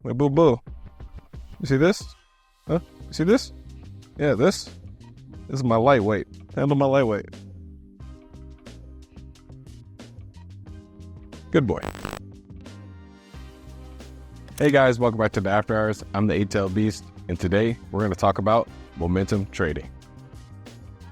Wait, boo boo. You see this? Huh? You see this? Yeah, this is my lightweight. Handle my lightweight. Good boy. Hey guys, welcome back to the After Hours. I'm the 8-Tailed Beast, and today we're going to talk about momentum trading.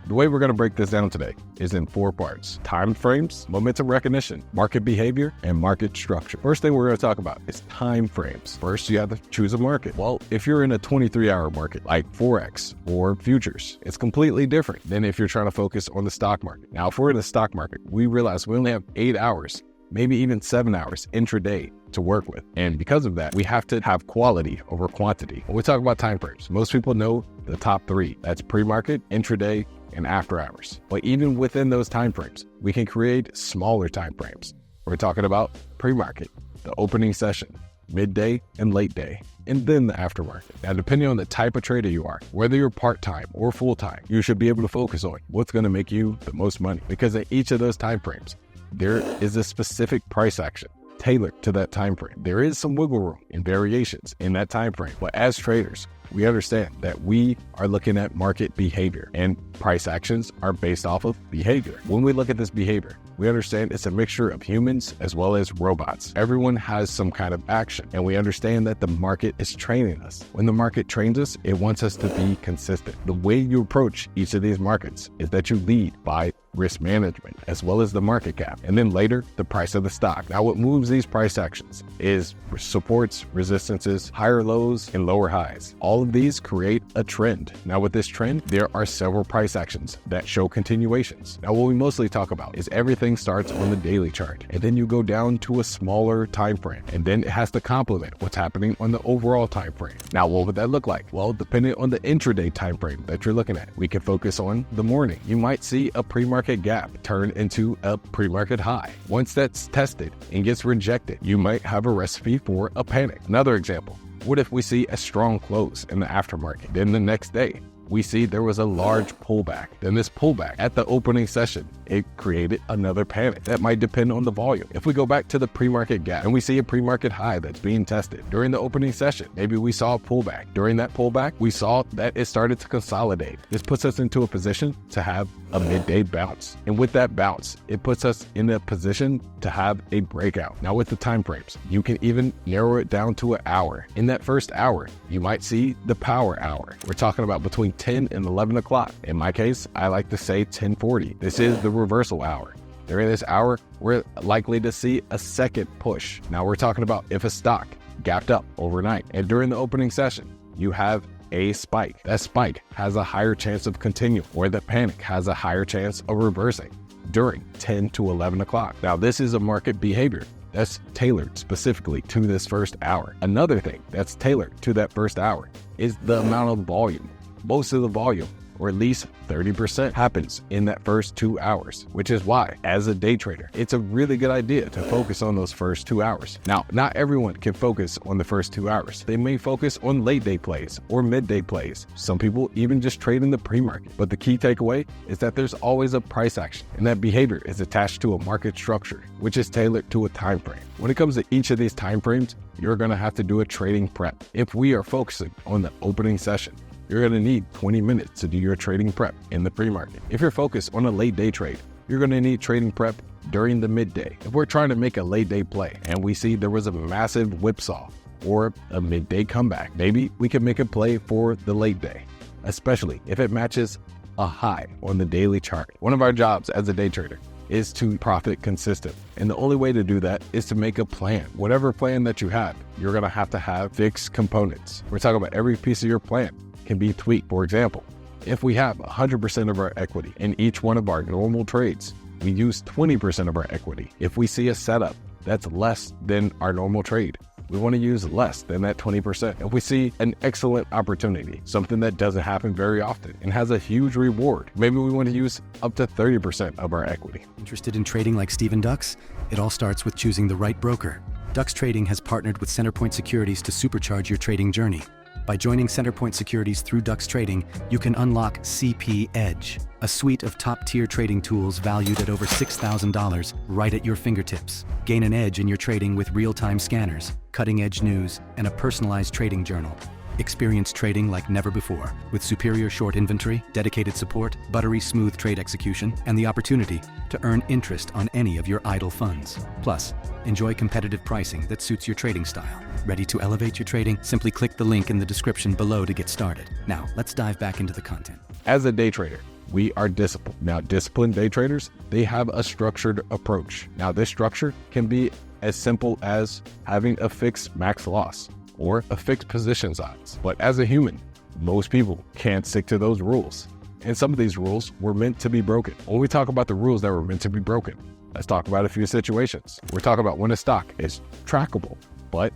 The way we're going to break this down today is in 4 parts: time frames, momentum recognition, market behavior, and market structure. First thing we're going to talk about is time frames. First, you have to choose a market. Well, if you're in a 23-hour market like Forex or futures, it's completely different than if you're trying to focus on the stock market. Now, if we're in the stock market, we realize we only have 8 hours, maybe even 7 hours intraday to work with. And because of that, we have to have quality over quantity. When we talk about time frames, most people know the top 3. That's pre-market, intraday, and after hours. But even within those time frames, we can create smaller time frames. We're talking about pre-market, the opening session, midday and late day, and then the aftermarket. Now, depending on the type of trader you are, whether you're part-time or full-time, you should be able to focus on what's going to make you the most money, because in each of those time frames, there is a specific price action tailored to that time frame. There is some wiggle room and variations in that time frame, but as traders, we understand that we are looking at market behavior, and price actions are based off of behavior. When we look at this behavior, we understand it's a mixture of humans as well as robots. Everyone has some kind of action, and we understand that the market is training us. When the market trains us, it wants us to be consistent. The way you approach each of these markets is that you lead by risk management as well as the market cap, and then later the price of the stock. Now, what moves these price actions is supports, resistances, higher lows, and lower highs. All of these create a trend. Now, with this trend, there are several price actions that show continuations. Now, what we mostly talk about is everything starts on the daily chart, and then you go down to a smaller time frame, and then it has to complement what's happening on the overall time frame. Now, what would that look like? Well, depending on the intraday time frame that you're looking at, we can focus on the morning. You might see a pre-market gap turn into a pre-market high. Once that's tested and gets rejected, you might have a recipe for a panic. Another example: what if we see a strong close in the aftermarket? Then the next day, we see there was a large pullback. Then this pullback at the opening session, it created another panic. That might depend on the volume. If we go back to the pre-market gap and we see a pre-market high that's being tested during the opening session, maybe we saw a pullback. During that pullback, we saw that it started to consolidate. This puts us into a position to have a midday bounce. And with that bounce, it puts us in a position to have a breakout. Now, with the time frames, you can even narrow it down to an hour. In that first hour, you might see the power hour. We're talking about between 10 and 11 o'clock. In my case, I like to say 10:40. This is the reversal hour. During this hour, we're likely to see a second push. Now, we're talking about if a stock gapped up overnight, and during the opening session, you have a spike. That spike has a higher chance of continuing, or the panic has a higher chance of reversing during 10 to 11 o'clock. Now, this is a market behavior that's tailored specifically to this first hour. Another thing that's tailored to that first hour is the amount of volume. Most of the volume, or at least 30%, happens in that first 2 hours, which is why, as a day trader, it's a really good idea to focus on those first 2 hours. Now, not everyone can focus on the first 2 hours. They may focus on late day plays or midday plays. Some people even just trade in the pre-market. But the key takeaway is that there's always a price action, and that behavior is attached to a market structure, which is tailored to a time frame. When it comes to each of these time frames, you're going to have to do a trading prep. If we are focusing on the opening session, you're going to need 20 minutes to do your trading prep in the pre-market. If you're focused on a late day trade, you're going to need trading prep during the midday. If we're trying to make a late day play and we see there was a massive whipsaw or a midday comeback, maybe we can make a play for the late day, especially if it matches a high on the daily chart. One of our jobs as a day trader is to profit consistent. And the only way to do that is to make a plan. Whatever plan that you have, you're going to have fixed components. We're talking about every piece of your plan can be tweaked. For example, if we have 100% of our equity in each one of our normal trades, we use 20% of our equity. If we see a setup that's less than our normal trade, we want to use less than that 20%. If we see an excellent opportunity, something that doesn't happen very often and has a huge reward, maybe we want to use up to 30% of our equity. Interested in trading like Steven Dux? It all starts with choosing the right broker. Dux Trading has partnered with Centerpoint Securities to supercharge your trading journey. By joining Centerpoint Securities through Dux Trading, you can unlock CP Edge, a suite of top-tier trading tools valued at over $6,000 right at your fingertips. Gain an edge in your trading with real-time scanners, cutting-edge news, and a personalized trading journal. Experience trading like never before with superior short inventory, dedicated support, buttery smooth trade execution, and the opportunity to earn interest on any of your idle funds. Plus, enjoy competitive pricing that suits your trading style. Ready to elevate your trading? Simply click the link in the description below to get started. Now, let's dive back into the content. As a day trader, we are disciplined. Now, disciplined day traders, they have a structured approach. Now, this structure can be as simple as having a fixed max loss or a fixed position size. But as a human, most people can't stick to those rules. And some of these rules were meant to be broken. When we talk about the rules that were meant to be broken, let's talk about a few situations. We're talking about when a stock is trackable, but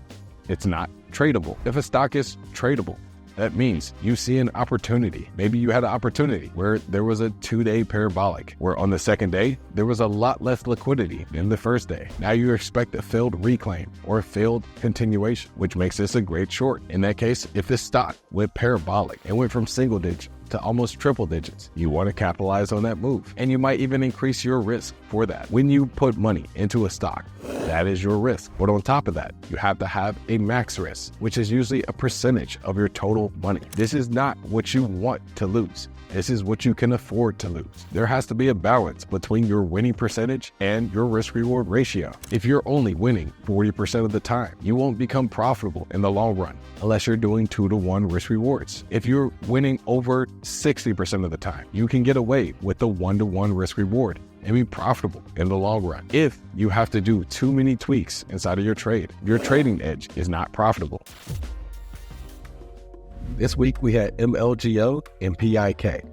it's not tradable. If a stock is tradable, that means you see an opportunity. Maybe you had an opportunity where there was a 2-day parabolic, where on the second day, there was a lot less liquidity than the first day. Now you expect a failed reclaim or a failed continuation, which makes this a great short. In that case, if this stock went parabolic and went from single digit to almost triple digits, you want to capitalize on that move. And you might even increase your risk for that. When you put money into a stock, that is your risk. But on top of that, you have to have a max risk, which is usually a percentage of your total money. This is not what you want to lose. This is what you can afford to lose. There has to be a balance between your winning percentage and your risk-reward ratio. If you're only winning 40% of the time, you won't become profitable in the long run unless you're doing 2-to-1 risk rewards. If you're winning over 60% of the time, you can get away with the 1-to-1 risk reward and be profitable in the long run. If you have to do too many tweaks inside of your trade, your trading edge is not profitable. This week we had MLGO and PIK.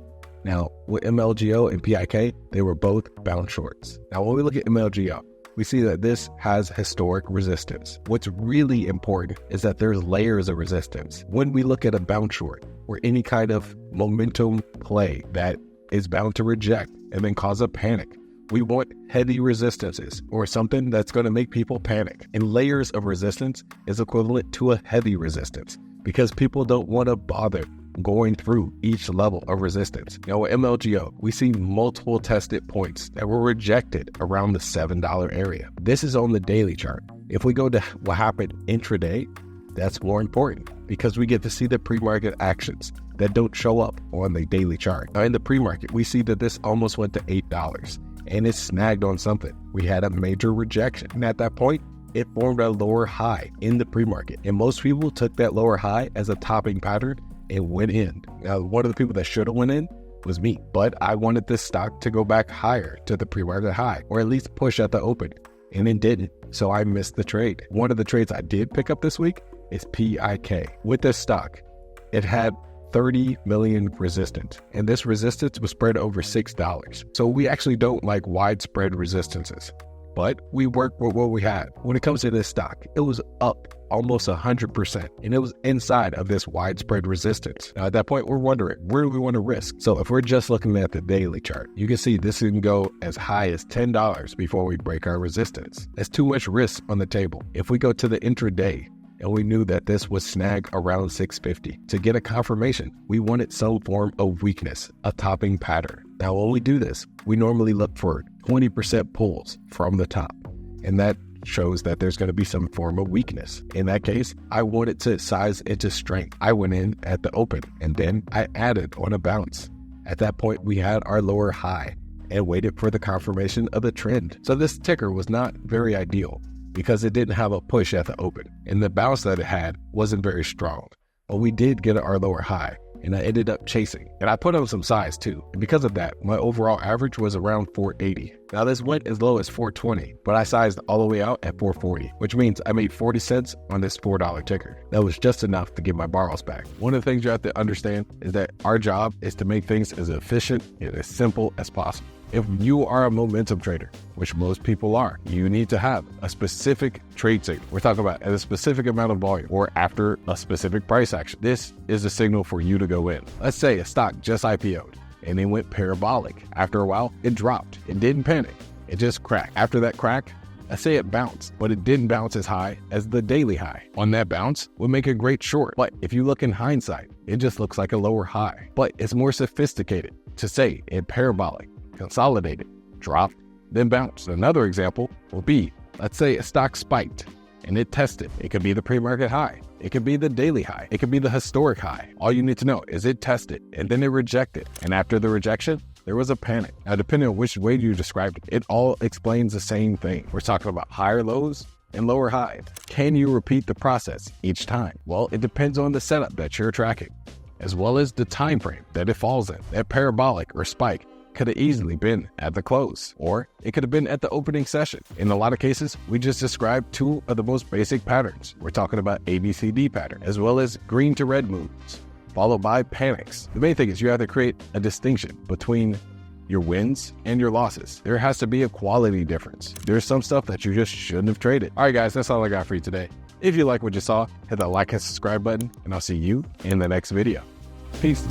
Now, with MLGO and PIK, they were both bound shorts. Now, when we look at MLGO, we see that this has historic resistance. What's really important is that there's layers of resistance. When we look at a bound short or any kind of momentum play that is bound to reject and then cause a panic, we want heavy resistances or something that's going to make people panic. And layers of resistance is equivalent to a heavy resistance, because people don't want to bother going through each level of resistance. Now with MLGO, we see multiple tested points that were rejected around the $7 area. This is on the daily chart. If we go to what happened intraday, that's more important because we get to see the pre-market actions that don't show up on the daily chart. Now in the pre-market, we see that this almost went to $8 and it snagged on something. We had a major rejection. And at that point, it formed a lower high in the pre-market. And most people took that lower high as a topping pattern and went in. Now, one of the people that should have went in was me, but I wanted this stock to go back higher to the pre-market high, or at least push at the open, and it didn't. So I missed the trade. One of the trades I did pick up this week is PIK. With this stock, it had 30 million resistance, and this resistance was spread over $6. So we actually don't like widespread resistances, but we work with what we had. When it comes to this stock, it was up almost 100%, and it was inside of this widespread resistance. Now at that point, we're wondering, where do we want to risk? So if we're just looking at the daily chart, you can see this can go as high as $10 before we break our resistance. That's too much risk on the table. If we go to the intraday, and we knew that this would snag around 650. To get a confirmation, we wanted some form of weakness, a topping pattern. Now, when we do this, we normally look for 20% pulls from the top, and that shows that there's going to be some form of weakness. In that case, I wanted to size into strength. I went in at the open, and then I added on a bounce. At that point, we had our lower high and waited for the confirmation of the trend. So this ticker was not very ideal, because it didn't have a push at the open, and the bounce that it had wasn't very strong. But we did get our lower high, and I ended up chasing. And I put on some size too, and because of that, my overall average was around 480. Now this went as low as 420, but I sized all the way out at 440, which means I made 40 cents on this $4 ticker. That was just enough to get my borrows back. One of the things you have to understand is that our job is to make things as efficient and as simple as possible. If you are a momentum trader, which most people are, you need to have a specific trade signal. We're talking about at a specific amount of volume or after a specific price action. This is a signal for you to go in. Let's say a stock just IPO'd and it went parabolic. After a while, it dropped. It didn't panic. It just cracked. After that crack, I say it bounced, but it didn't bounce as high as the daily high. On that bounce would make a great short. But if you look in hindsight, it just looks like a lower high. But it's more sophisticated to say it parabolic, consolidated, dropped, then bounced. Another example will be, let's say a stock spiked and it tested. It could be the pre-market high. It could be the daily high. It could be the historic high. All you need to know is it tested and then it rejected. And after the rejection, there was a panic. Now, depending on which way you described it, it all explains the same thing. We're talking about higher lows and lower highs. Can you repeat the process each time? Well, it depends on the setup that you're tracking, as well as the time frame that it falls in. That parabolic or spike could have easily been at the close, or it could have been at the opening session. In a lot of cases, we just described two of the most basic patterns. We're talking about ABCD pattern, as well as green to red moves, followed by panics. The main thing is you have to create a distinction between your wins and your losses. There has to be a quality difference. There's some stuff that you just shouldn't have traded. All right, guys, that's all I got for you today. If you like what you saw, hit that like and subscribe button, and I'll see you in the next video. Peace.